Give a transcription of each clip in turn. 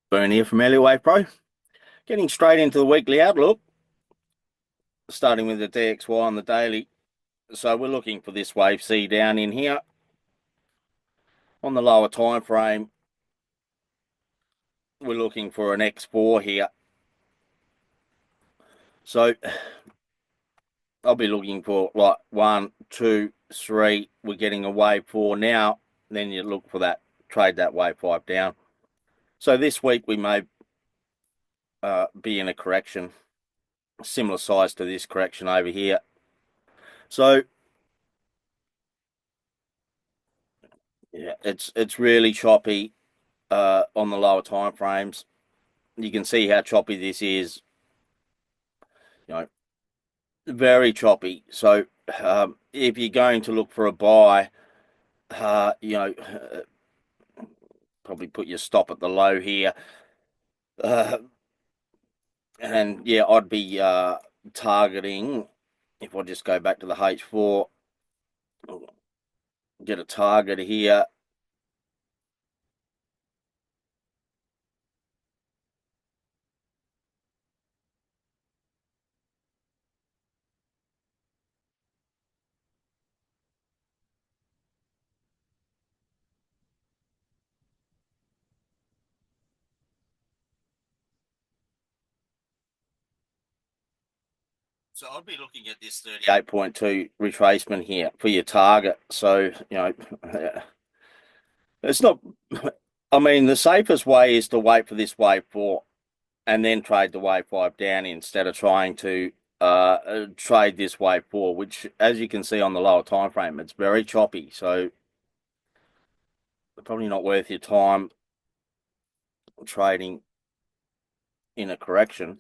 Boone here from EWPRO. Getting straight into the weekly outlook, starting with the DXY on the daily. So we're looking for this wave C down in here on the lower time frame. We're looking for an X4 here. So I'll be looking for like 1, 2, 3. We're getting a wave 4 now. Then you look for that, trade that wave 5 down. So this week we may be in a correction, similar size to this correction over here. So yeah, it's really choppy on the lower time frames. You can see how choppy this is. You know, very choppy. So if you're going to look for a buy, probably put your stop at the low here. And yeah, I'd be targeting, if I just go back to the H4, get a target here. So I'd be looking at this 38.2 retracement here for your target. So, it's not, I mean, the safest way is to wait for this wave 4 and then trade the wave 5 down instead of trying to trade this wave 4, which, as you can see on the lower time frame, it's very choppy. So probably not worth your time trading in a correction.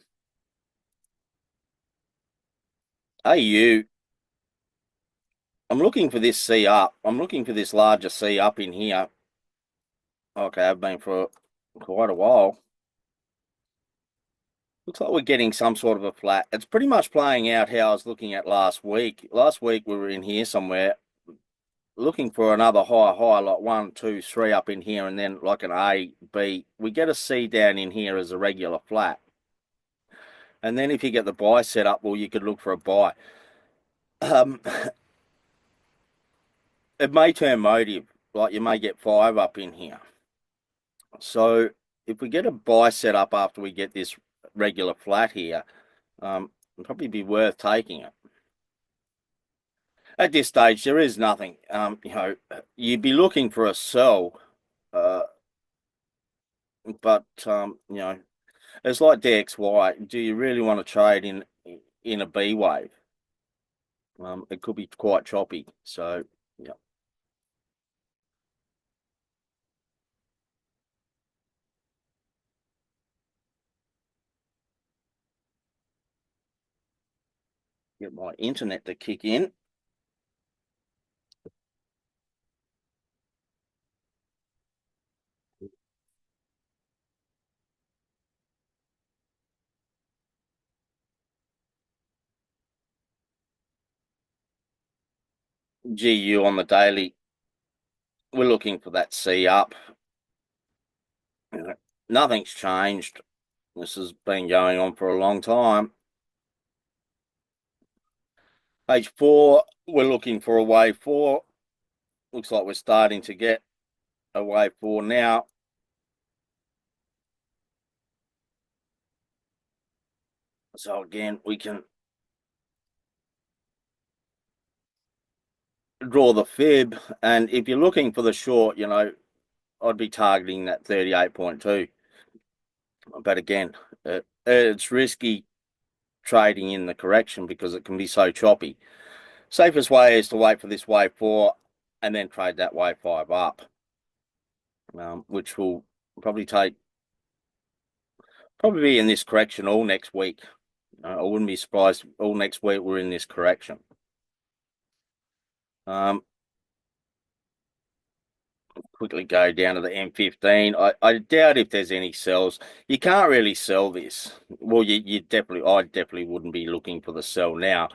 AU, I'm looking for this C up. I'm looking for this larger C up in here. Okay, I've been for quite a while. Looks like we're getting some sort of a flat. It's pretty much playing out how I was looking at last week. Last week we were in here somewhere, looking for another high, like 1, 2, 3 up in here, and then like an A, B. We get a C down in here as a regular flat. And then if you get the buy set up, well, you could look for a buy. It may turn motive, like you may get 5 up in here. So if we get a buy set up after we get this regular flat here, it'd probably be worth taking it. At this stage, there is nothing. You'd be looking for a sell, but it's like DXY. Do you really want to trade in a B wave? It could be quite choppy. So yeah, get my internet to kick in. GU on the daily, we're looking for that C up. Nothing's changed. This has been going on for a long time. H4, we're looking for a wave 4. Looks like we're starting to get a wave 4 now. So again, we can draw the fib, and if you're looking for the short, I'd be targeting that 38.2. But again, it's risky trading in the correction because it can be so choppy. Safest way is to wait for this wave 4 and then trade that wave 5 up, which will probably be in this correction all next week. I wouldn't be surprised all next week we're in this correction. Quickly go down to the M15. I doubt if there's any sells. You can't really sell this. Well, I definitely wouldn't be looking for the sell now.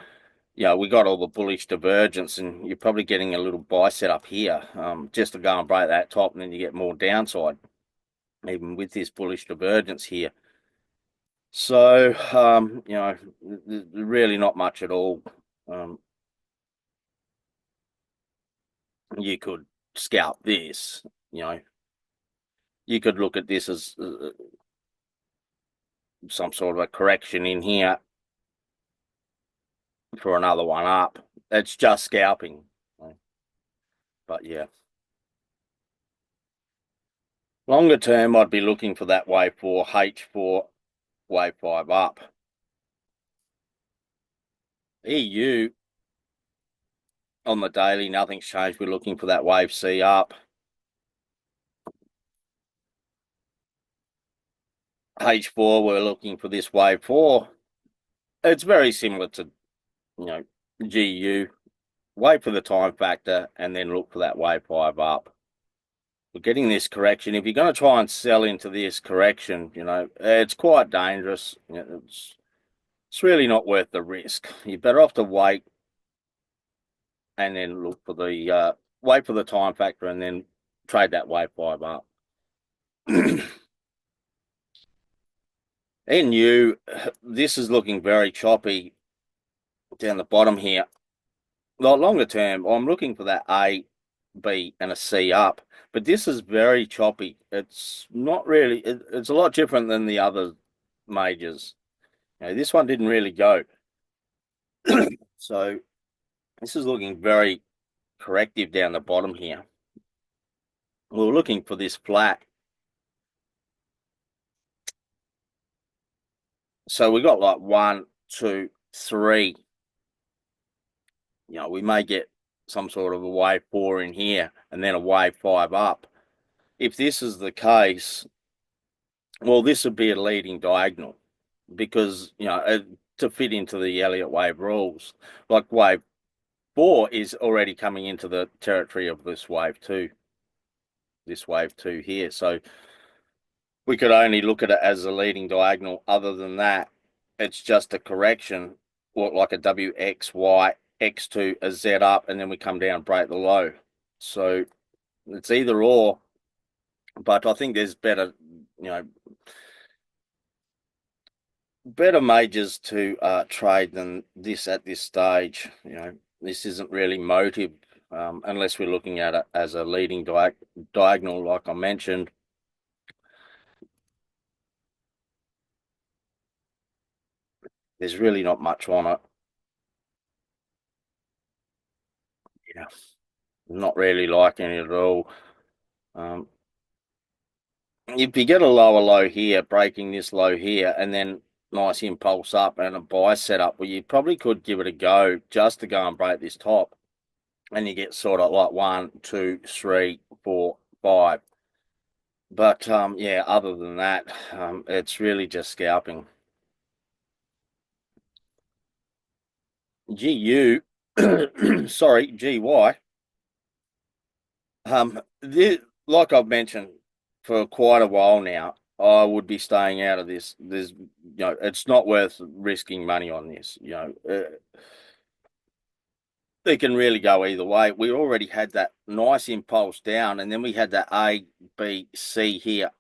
We got all the bullish divergence, and you're probably getting a little buy set up here, just to go and break that top, and then you get more downside. even with this bullish divergence here. So, you know, really not much at all. You could scalp this, you know, you could look at this as some sort of a correction in here for another one up. It's just scalping. But yeah. Longer term, I'd be looking for that wave 4, H4, wave 5 up. EU, on the daily, nothing's changed. We're looking for that wave C up. H4, we're looking for this wave 4. It's very similar to, you know, GU. Wait for the time factor and then look for that wave 5 up. We're getting this correction. If you're going to try and sell into this correction, you know, it's quite dangerous. You know, it's really not worth the risk. You're better off to wait and then look for the wait for the time factor and then trade that wave 5 up. NU, this is looking very choppy down the bottom here. Like longer term, I'm looking for that A, B, and a C up, but this is very choppy. It's not really. It's a lot different than the other majors. You know, this one didn't really go. So this is looking very corrective down the bottom here. We're looking for this flat. So we got like 1, 2, 3. You know, we may get some sort of a wave 4 in here and then a wave 5 up. If this is the case, well, this would be a leading diagonal because, you know, to fit into the Elliott wave rules, like wave 4 is already coming into the territory of this wave 2 here. So we could only look at it as a leading diagonal. Other than that, it's just a correction, or like a WXY, X2, a Z up, and then we come down, break the low. So it's either or, but I think there's better, you know, better majors to trade than this at this stage. You know, this isn't really motive unless we're looking at it as a leading diagonal, like I mentioned. There's really not much on it. Yeah, not really liking it at all. If you get a lower low here, breaking this low here, and then nice impulse up and a buy setup, well, you probably could give it a go just to go and break this top. And you get sort of like 1, 2, 3, 4, 5. But yeah, other than that, it's really just scalping. GU, sorry, GY. Like I've mentioned for quite a while now, I would be staying out of this. There's, you know, it's not worth risking money on this. You know, it can really go either way. We already had that nice impulse down, and then we had that A, B, C here,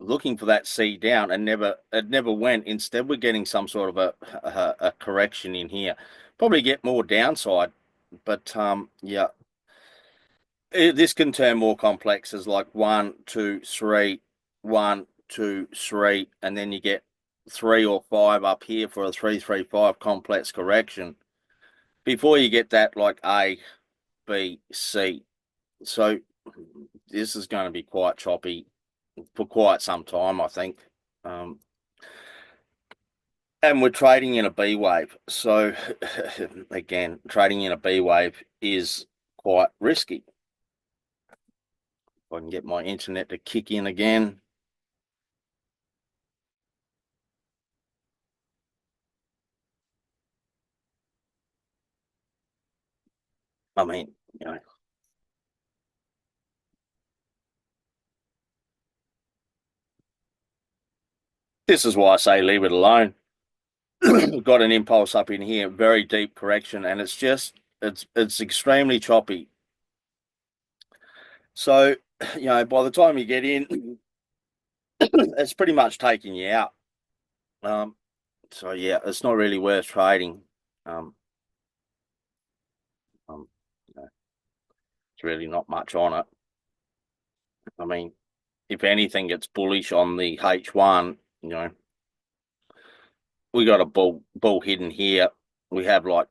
looking for that C down, and it never went. Instead, we're getting some sort of a correction in here. Probably get more downside, but yeah, this can turn more complex as like 1, 2, 3, 1, 2, 3, and then you get 3 or 5 up here for a 3, 3, 5 complex correction before you get that like A, B, C. So this is going to be quite choppy for quite some time, I think. And we're trading in a B wave. So again, trading in a B wave is quite risky. If I can get my internet to kick in again. I mean, you know, this is why I say leave it alone. Got an impulse up in here, very deep correction, and it's extremely choppy. So by the time you get in, it's pretty much taking you out. So yeah, it's not really worth trading. Um, um, it's really not much on it. I mean, if anything, it's bullish on the H1. We got a bull hidden here. We have like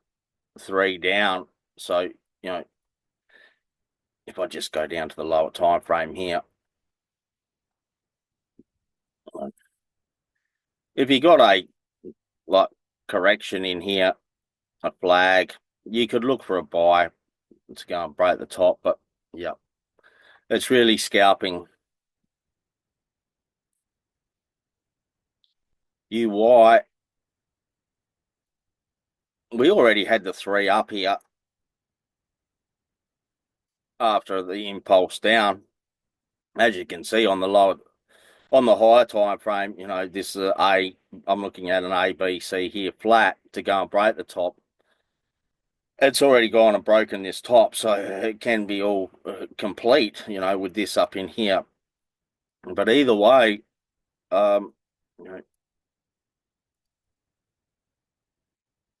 3 down. So if I just go down to the lower time frame here, if you got a like correction in here, a flag, you could look for a buy to go and break the top. But yeah, it's really scalping. UY, we already had the 3 up here after the impulse down. As you can see on the higher time frame, this is I'm looking at an ABC here flat to go and break the top. It's already gone and broken this top, so it can be all complete, with this up in here. But either way, um,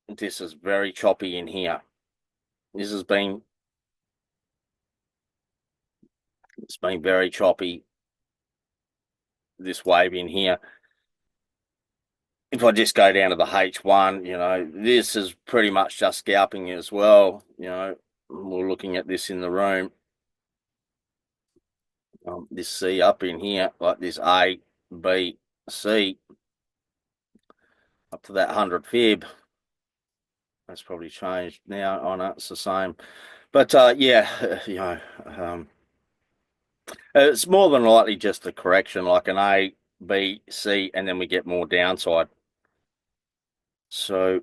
this is very choppy in here. It's been very choppy, this wave in here. If I just go down to the H1, this is pretty much just scalping as well. We're looking at this in the room. This C up in here, like this A, B, C, up to that 100 fib. That's probably changed now. Oh no, it's the same. But yeah, it's more than likely just a correction, like an A, B, C, and then we get more downside. So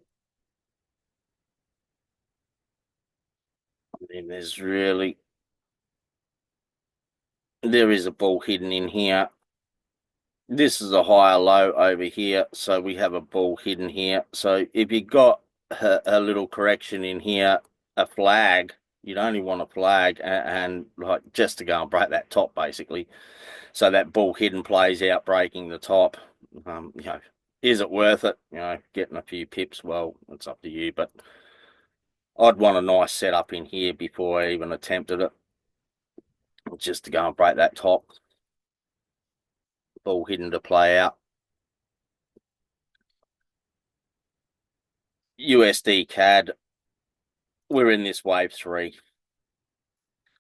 I mean, there is a bull hidden in here. This is a higher low over here, so we have a bull hidden here. So if you got a little correction in here, a flag, you'd only want a flag and like just to go and break that top basically. So that bull hidden plays out breaking the top. Is it worth it? Getting a few pips, well, it's up to you, but I'd want a nice setup in here before I even attempted it, just to go and break that top. Bull hidden to play out. USD CAD, we're in this wave 3.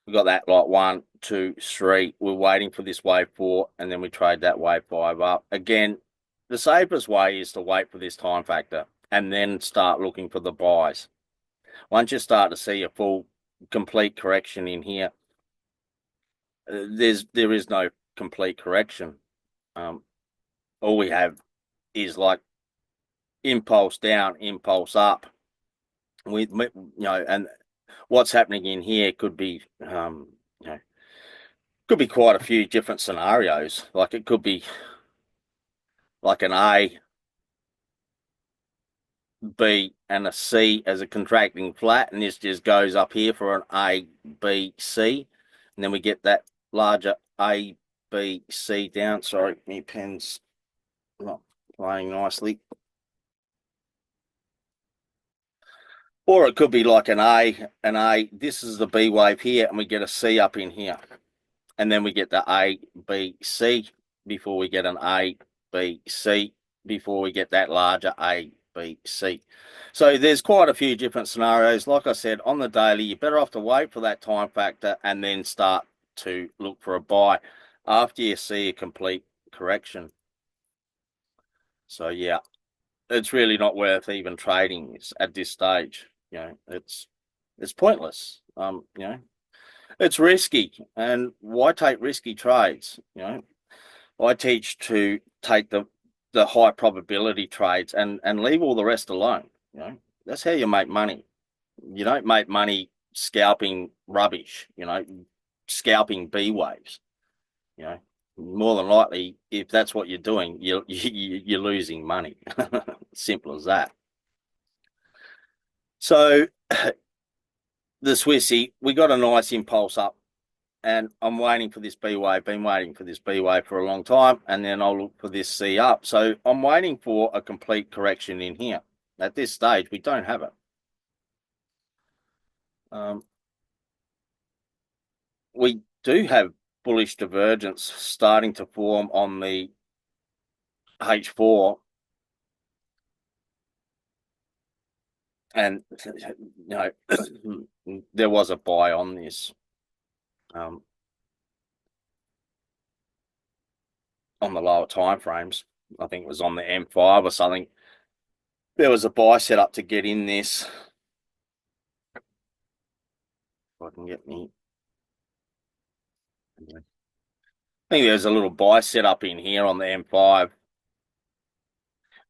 We got that like 1, 2, 3. We're waiting for this wave 4, and then we trade that wave 5 up. Again, the safest way is to wait for this time factor and then start looking for the buys. Once you start to see a full complete correction in here, there is no complete correction. All we have is like impulse down, impulse up. And what's happening in here could be, could be quite a few different scenarios. Like it could be like an A, B, and a C as a contracting flat, and this just goes up here for an A, B, C, and then we get that larger A, B, C down. Sorry, my pen's not playing nicely. Or it could be like an A. This is the B wave here, and we get a C up in here, and then we get the A, B, C before we get an A, B, C before we get that larger A, B, C. So there's quite a few different scenarios. Like I said, on the daily, you're better off to wait for that time factor and then start to look for a buy after you see a complete correction. So yeah, it's really not worth even trading at this stage. It's pointless. It's risky, and why take risky trades? I teach to take the high probability trades and leave all the rest alone. That's how you make money. You don't make money scalping rubbish. Scalping B waves. More than likely, if that's what you're doing, you're losing money. Simple as that. So the Swissy, we got a nice impulse up and I'm waiting for this B wave, been waiting for this B wave for a long time, and then I'll look for this C up. So I'm waiting for a complete correction in here. At this stage, we don't have it. We do have bullish divergence starting to form on the H4, and there was a buy on this on the lower time frames. I think it was on the M5 or something. There was a buy set up to get in this. If I can get me. I think there's a little buy set up in here on the M5.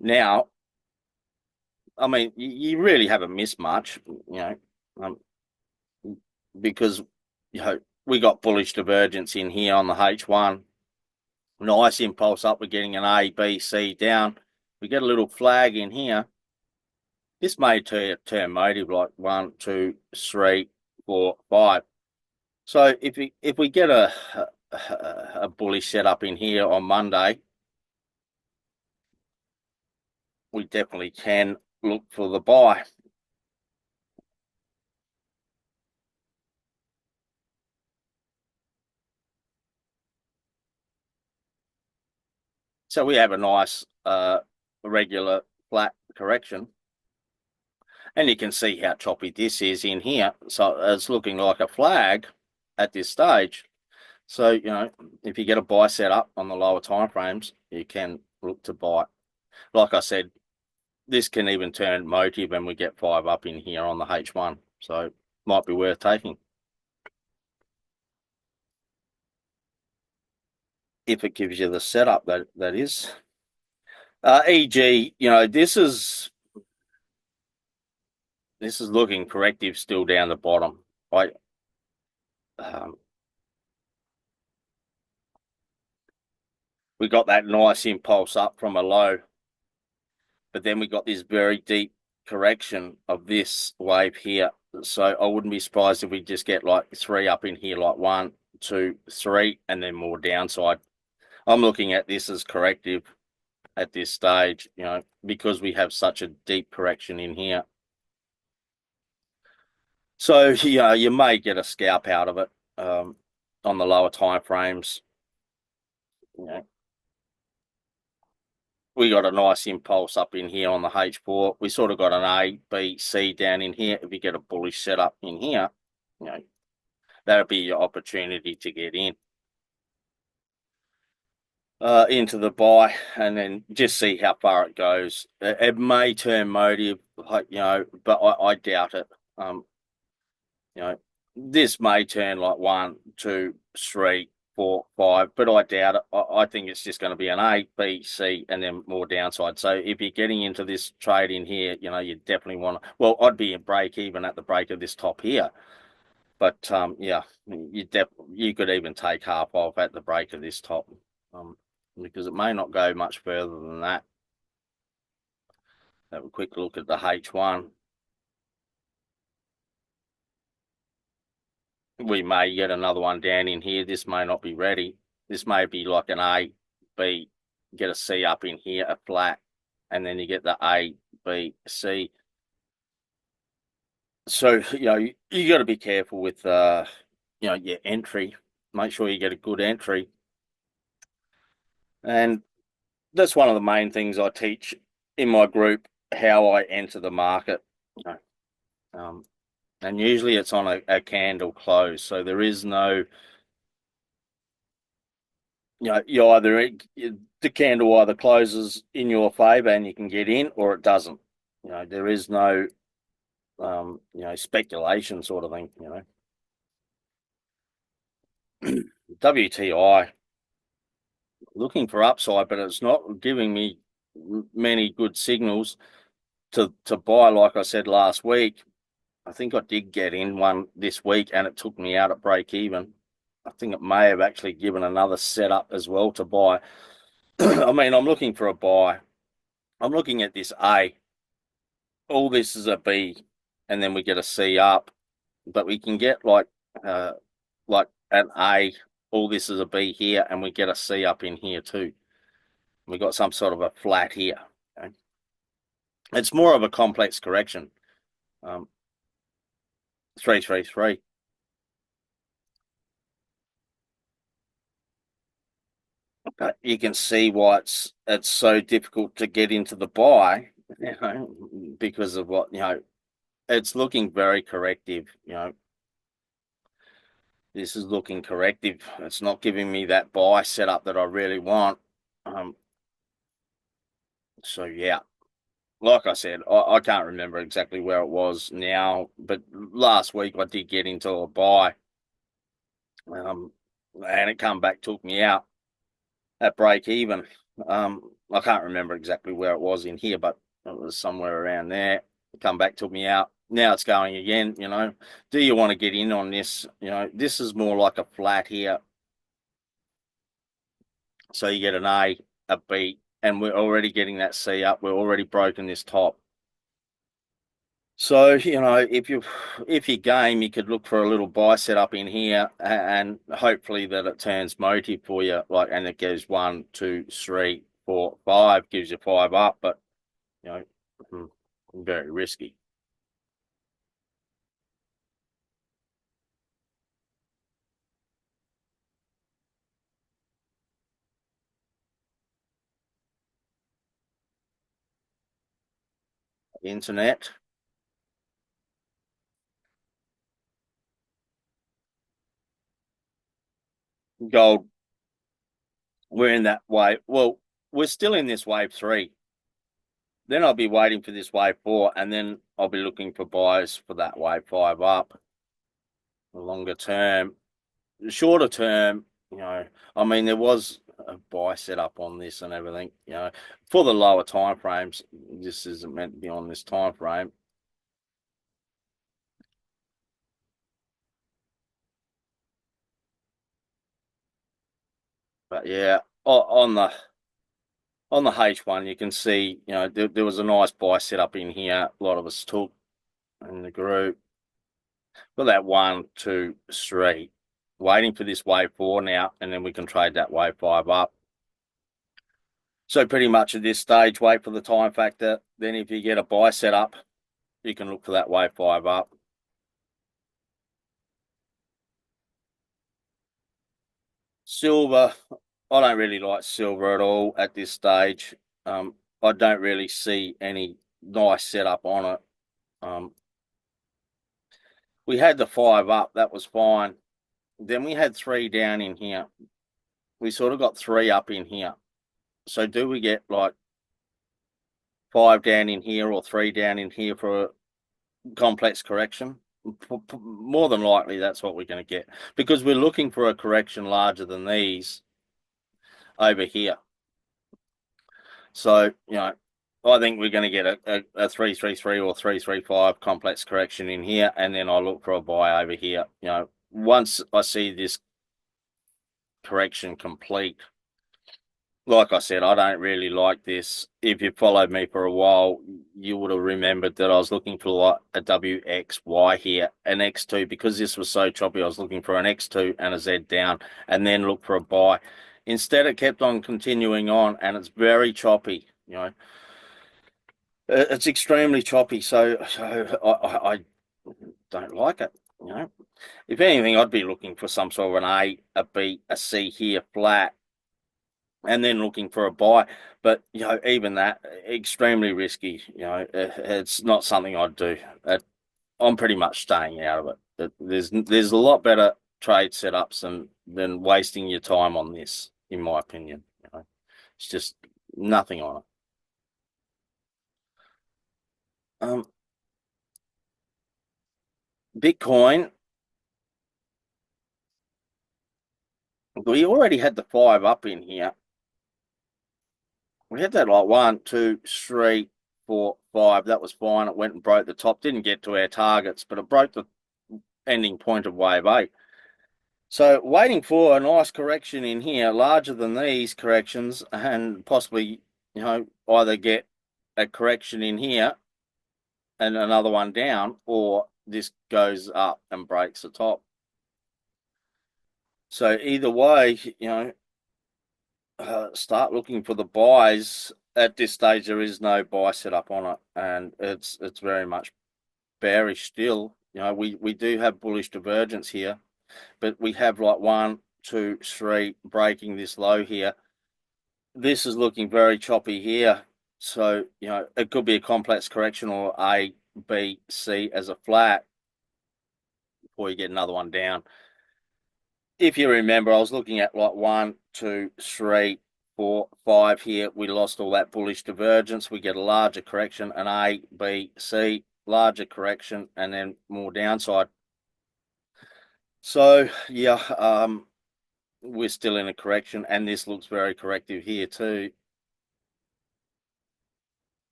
Now, I mean, you really haven't missed much, because we got bullish divergence in here on the H1. Nice impulse up. We're getting an A, B, C down. We get a little flag in here. This may turn motive like 1, 2, 3, 4, 5. So if we get a bullish setup in here on Monday, we definitely can look for the buy. So we have a nice regular flat correction. And you can see how choppy this is in here. So it's looking like a flag at this stage. So, if you get a buy set up on the lower time frames, you can look to buy. Like I said, this can even turn motive and we get 5 up in here on the H1. So might be worth taking. If it gives you the setup that is. EG, this is looking corrective still down the bottom. We got that nice impulse up from a low, but then we got this very deep correction of this wave here. So I wouldn't be surprised if we just get like 3 up in here, like 1, 2, 3, and then more downside. I'm looking at this as corrective at this stage, because we have such a deep correction in here. So, you may get a scalp out of it on the lower time frames. We got a nice impulse up in here on the H4. We sort of got an A, B, C down in here. If you get a bullish setup in here, that'll be your opportunity to get in. Into the buy, and then just see how far it goes. It may turn motive, but I doubt it. This may turn like 1, 2, 3, 4, 5, but I doubt it. I think it's just going to be an A, B, C, and then more downside. So if you're getting into this trade in here, you definitely want to. Well, I'd be in break even at the break of this top here, but yeah, you could even take half off at the break of this top, because it may not go much further than that. Have a quick look at the H1. We may get another one down in here. This may not be ready. This may be like an A, B, get a C up in here, a flat, and then you get the A, B, C. So, you got to be careful with, your entry. Make sure you get a good entry. And that's one of the main things I teach in my group, how I enter the market. And usually it's on a candle close. So there is no, you either the candle either closes in your favor and you can get in, or it doesn't. There is no, speculation sort of thing. WTI looking for upside, but it's not giving me many good signals to buy. Like I said last week, I think I did get in one this week, and it took me out at break even. I think it may have actually given another setup as well to buy. I mean, I'm looking for a buy. I'm looking at this A. All this is a B, and then we get a C up, but we can get like an A, all this is a B here, and we get a C up in here too. We got some sort of a flat here. Okay? It's more of a complex correction. 333. But you can see why it's so difficult to get into the buy, because of what, it's looking very corrective. This is looking corrective. It's not giving me that buy setup that I really want. So yeah, like I said, I can't remember exactly where it was now, but last week I did get into a buy, and it come back, took me out at break even. I can't remember exactly where it was in here, but it was somewhere around there. Come back, took me out. Now it's going again. Do you want to get in on this? This is more like a flat here. So you get an A, a B, and we're already getting that C up. We're already broken this top. So, if you game, you could look for a little buy setup in here, and hopefully that it turns motive for you, and it goes 1, 2, 3, 4, 5, gives you 5 up, but you know, very risky. Internet, gold, we're in that wave. Well, we're still in this wave 3. Then I'll be waiting for this wave 4, and then I'll be looking for buys for that wave 5 up. The longer term, the shorter term, I mean, there was a buy set up on this and everything, for the lower time frames. This isn't meant to be on this time frame. But yeah, on the H1, you can see, there was a nice buy set up in here. A lot of us took in the group. Got that 1, 2, 3. Waiting for this wave 4 now, and then we can trade that wave 5 up. So pretty much at this stage, wait for the time factor. Then if you get a buy set up, you can look for that wave 5 up. Silver, I don't really like silver at all at this stage. I don't really see any nice setup on it. We had the 5 up, that was fine. Then we had 3 down in here. We sort of got 3 up in here. So do we get like 5 down in here or 3 down in here for a complex correction? More than likely, that's what we're going to get, because we're looking for a correction larger than these over here. So, I think we're going to get a 333 or 335 complex correction in here, and then I'll look for a buy over here. Once I see this correction complete, like I said, I don't really like this. If you followed me for a while, you would have remembered that I was looking for like a WXY here, an X2, because this was so choppy. I was looking for an X2 and a Z down, and then look for a buy. Instead, it kept on continuing on, and it's very choppy. It's extremely choppy. So I don't like it. If anything, I'd be looking for some sort of an A, a B, a C here flat, and then looking for a buy. But even that, extremely risky. It's not something I'd do. I'm pretty much staying out of it. There's a lot better trade setups than wasting your time on this, in my opinion. It's just nothing on it. Bitcoin, we already had the 5 up in here. We had that like 1, 2, 3, 4, 5. That was fine. It went and broke the top. Didn't get to our targets, but it broke the ending point of wave 8. So waiting for a nice correction in here, larger than these corrections, and possibly, either get a correction in here and another one down, or this goes up and breaks the top. So either way, start looking for the buys. At this stage, there is no buy set up on it, and it's very much bearish still. We do have bullish divergence here, but we have like 1, 2, 3 breaking this low here. This is looking very choppy here. So, it could be a complex correction or A, B, C as a flat before you get another one down. If you remember, I was looking at like 1, 2, 3, 4, 5 here. We lost all that bullish divergence. We get a larger correction, an A, B, C, larger correction, and then more downside. So, yeah, we're still in a correction, and this looks very corrective here too.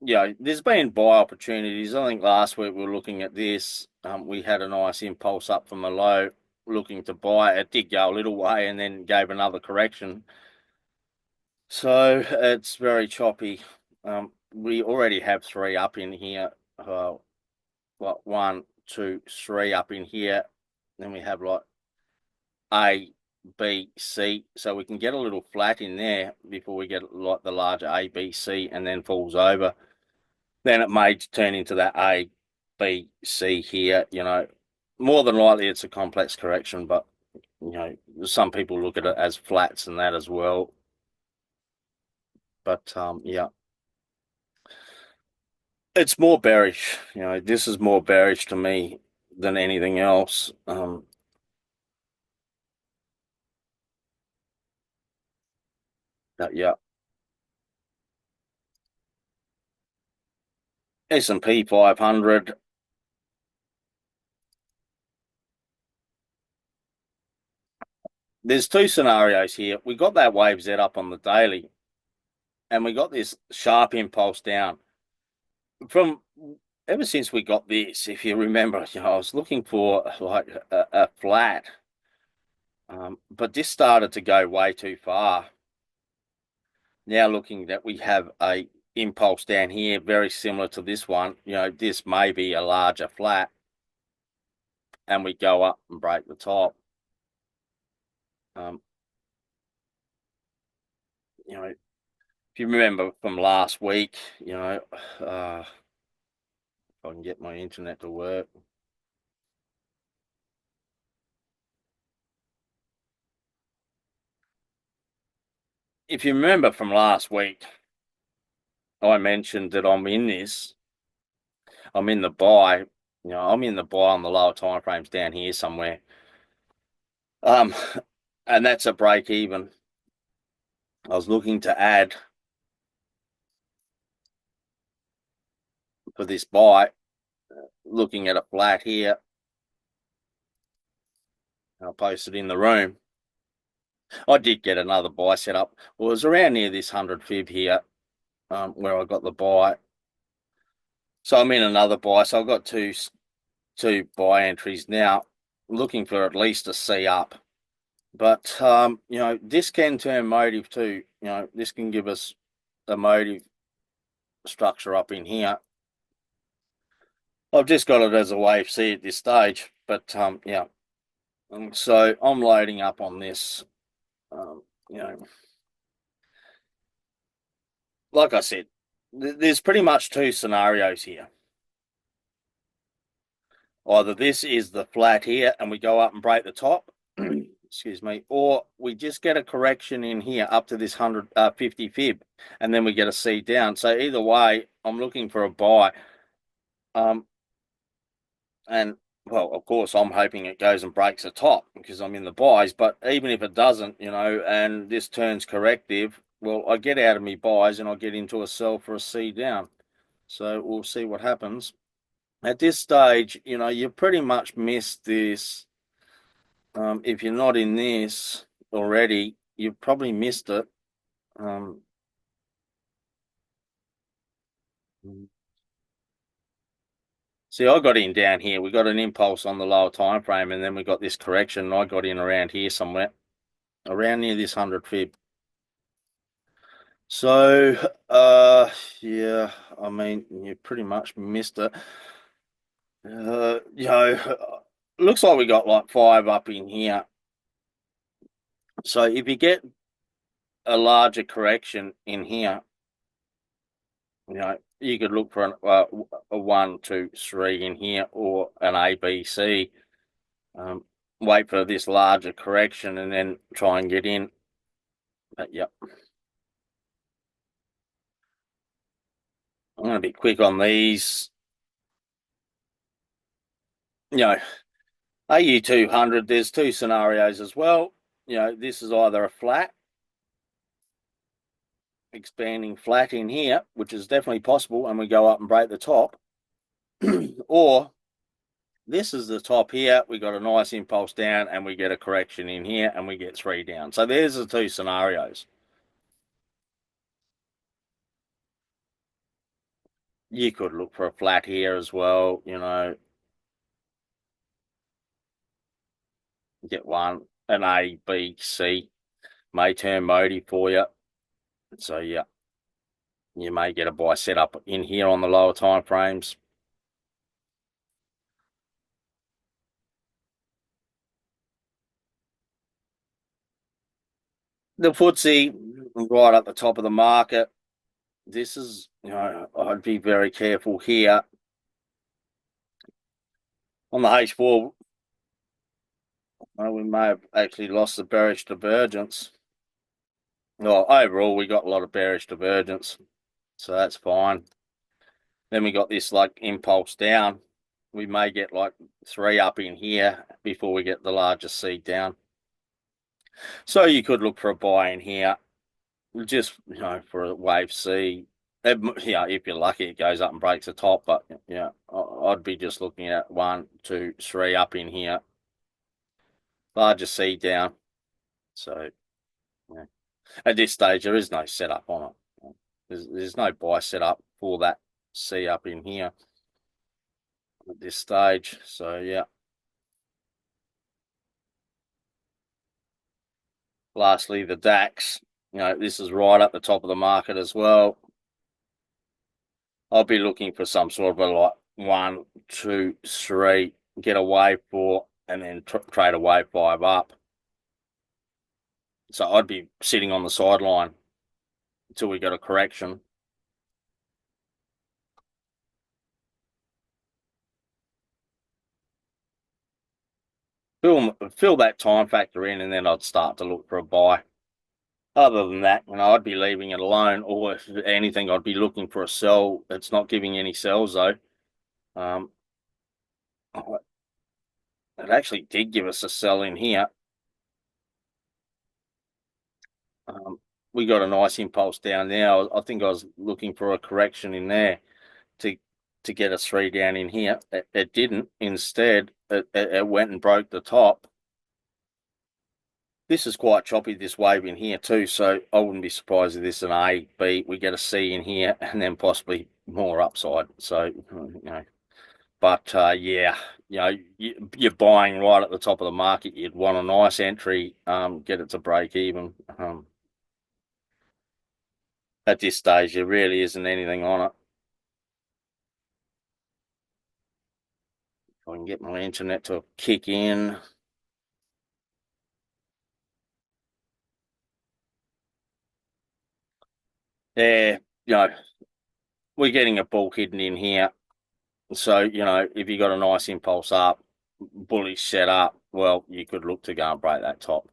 There's been buy opportunities. I think last week we were looking at this. We had a nice impulse up from the low, looking to buy. It did go a little way and then gave another correction. So it's very choppy. We already have 3 up in here. Like 1, 2, 3 up in here. Then we have like A, B, C. So we can get a little flat in there before we get like the larger A, B, C, and then falls over. Then it may turn into that A, B, C here. More than likely it's a complex correction, but some people look at it as flats and that as well. But yeah, it's more bearish. This is more bearish to me than anything else. But yeah, S&P 500. There's 2 scenarios here. We got that wave Z up on the daily, and we got this sharp impulse down. From ever since we got this, if you remember, I was looking for like a flat, but this started to go way too far. Now looking that we have a impulse down here, very similar to this one. This may be a larger flat, and we go up and break the top. Um, if you remember from last week, if I can get my internet to work. If you remember from last week, I mentioned that I'm in this. I'm in the buy. I'm in the buy on the lower time frames down here somewhere. Um, and that's a break even. I was looking to add for this buy, looking at a flat here. I'll post it in the room. I did get another buy set up. Well, it was around near this 100 fib here, where I got the buy. So I'm in another buy. So I've got two buy entries now, looking for at least a C up. But this can turn motive too. This can give us a motive structure up in here. I've just got it as a wave C at this stage, but yeah. And so I'm loading up on this. Um, like I said, there's pretty much 2 scenarios here. Either this is the flat here and we go up and break the top, excuse me, or we just get a correction in here up to this 150 fib, and then we get a C down. So either way, I'm looking for a buy. And well, of course, I'm hoping it goes and breaks the top because I'm in the buys. But even if it doesn't, and this turns corrective, well, I get out of me buys and I get into a sell for a C down. So we'll see what happens. At this stage, you pretty much missed this. If you're not in this already, you've probably missed it. See, I got in down here. We got an impulse on the lower time frame, and then we got this correction. And I got in around here somewhere, around near this 100 fib. So, yeah, I mean, you pretty much missed it. looks like we got like 5 up in here. So if you get a larger correction in here, you could look for a 1, 2, 3 in here, or an A, B, C. Wait for this larger correction and then try and get in. But yep, I'm going to be quick on these. AU200, there's 2 scenarios as well. This is either a flat, expanding flat in here, which is definitely possible, and we go up and break the top, or this is the top here, we got a nice impulse down and we get a correction in here and we get 3 down. So there's the 2 scenarios. You could look for a flat here as well, get one, an A, B, C, may turn Modi for you. So yeah, you may get a buy set up in here on the lower time frames. The FTSE right at the top of the market. This is, I'd be very careful here. On the H4, we may have actually lost the bearish divergence. Well, overall, we got a lot of bearish divergence, so that's fine. Then we got this like impulse down. We may get like 3 up in here before we get the largest seed down. So you could look for a buy in here, just for a wave C. If you're lucky, it goes up and breaks the top. But I'd be just looking at 1, 2, 3 up in here, largest seed down. So at this stage, there is no setup on it. There's no buy setup for that C up in here at this stage. So yeah. Lastly, the DAX. This is right at the top of the market as well. I'll be looking for some sort of a like 1, 2, 3, get a wave 4, and then trade a wave 5 up. So I'd be sitting on the sideline until we get a correction. Fill that time factor in, and then I'd start to look for a buy. Other than that, I'd be leaving it alone, or if anything, I'd be looking for a sell. It's not giving any sells though. It actually did give us a sell in here. We got a nice impulse down there. I think I was looking for a correction in there to get us 3 down in here. It didn't. Instead, it went and broke the top. This is quite choppy, this wave in here too, so I wouldn't be surprised if this is an A, B, we get a C in here, and then possibly more upside. So, but yeah, you're buying right at the top of the market. You'd want a nice entry, get it to break even. At this stage, there really isn't anything on it. If I can get my internet to kick in. Yeah, we're getting a bull hidden in here. So, if you got a nice impulse up, bullish set up, well, you could look to go and break that top.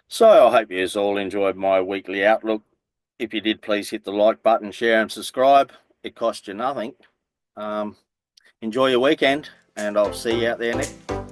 So I hope you all enjoyed my weekly outlook. If you did, please hit the like button, share and subscribe. It costs you nothing. Enjoy your weekend, and I'll see you out there next.